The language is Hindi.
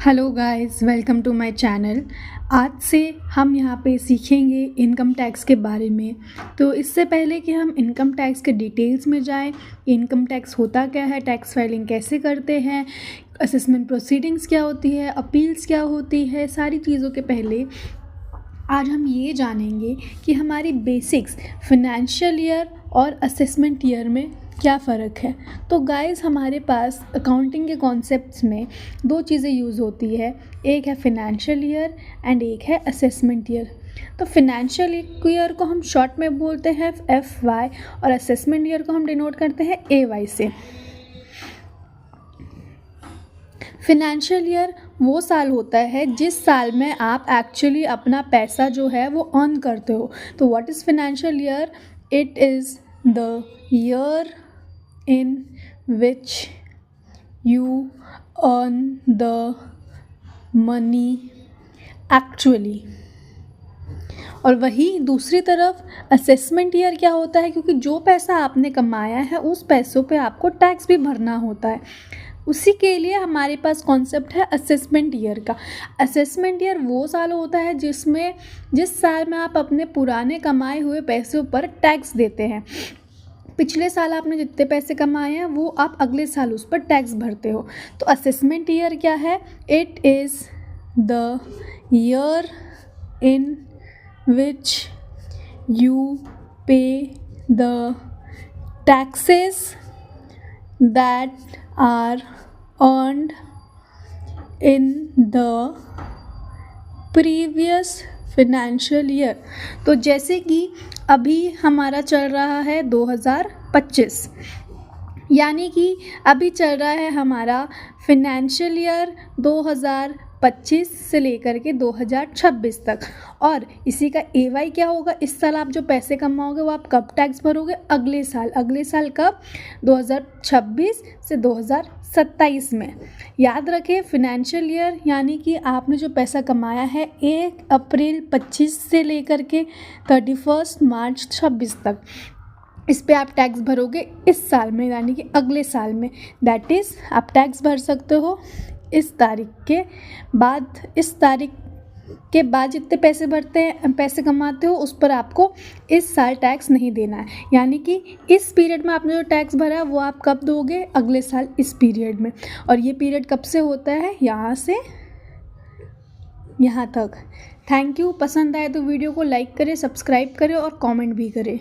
Hello guys, welcome to my channel. आज से हम यहाँ पे सीखेंगे इनकम टैक्स के बारे में। तो इससे पहले कि हम इनकम टैक्स के डिटेल्स में जाएं, इनकम टैक्स होता क्या है, टैक्स फाइलिंग कैसे करते हैं, असेसमेंट प्रोसीडिंग्स क्या होती है, अपील्स क्या होती है, सारी चीज़ों के पहले आज हम ये जानेंगे कि हमारी बेसिक्स फाइनेंशियल ईयर और असेसमेंट ईयर में क्या फ़र्क है। तो गाइस, हमारे पास अकाउंटिंग के कॉन्सेप्ट्स में दो चीज़ें यूज़ होती है, एक है फाइनेंशियल ईयर एंड एक है असेसमेंट ईयर। तो फाइनेंशियल ईयर को हम शॉर्ट में बोलते हैं FY और असेसमेंट ईयर को हम डिनोट करते हैं AY से। फाइनेंशियल ईयर वो साल होता है जिस साल में आप एक्चुअली अपना पैसा जो है वो अर्न करते हो। तो what is financial year? It is the year in which you earn the money actually. और वही दूसरी तरफ असेसमेंट ईयर क्या होता है, क्योंकि जो पैसा आपने कमाया है उस पैसों पे आपको टैक्स भी भरना होता है। उसी के लिए हमारे पास कॉन्सेप्ट है असेसमेंट ईयर का। असेसमेंट ईयर वो साल होता है जिस साल में आप अपने पुराने कमाए हुए पैसों पर टैक्स देते हैं। पिछले साल आपने जितने पैसे कमाए हैं वो आप अगले साल उस पर टैक्स भरते हो। तो असेसमेंट ईयर क्या है? It is the year in which you pay the taxes that are earned in the previous financial year। तो जैसे कि अभी हमारा चल रहा है 2025, यानी कि अभी चल रहा है हमारा फाइनेंशियल ईयर 2025 से लेकर के 2026 तक। और इसी का AY क्या होगा? इस साल आप जो पैसे कमाओगे वो आप कब टैक्स भरोगे? अगले साल कब? 2026 से 2027 में। याद रखें, फाइनेंशियल ईयर यानी कि आपने जो पैसा कमाया है 1 अप्रैल 25 से लेकर के 31 मार्च 26 तक, इस पे आप टैक्स भरोगे इस साल में, यानी कि अगले साल में। दैट इज़ आप टैक्स भर सकते हो इस तारीख के बाद जितने पैसे कमाते हो उस पर आपको इस साल टैक्स नहीं देना है। यानी कि इस पीरियड में आपने जो टैक्स भरा है वो आप कब दोगे? अगले साल इस पीरियड में। और ये पीरियड कब से होता है? यहाँ से यहाँ तक। Thank you. पसंद आए तो वीडियो को लाइक करें, सब्सक्राइब करें और कमेंट भी करें।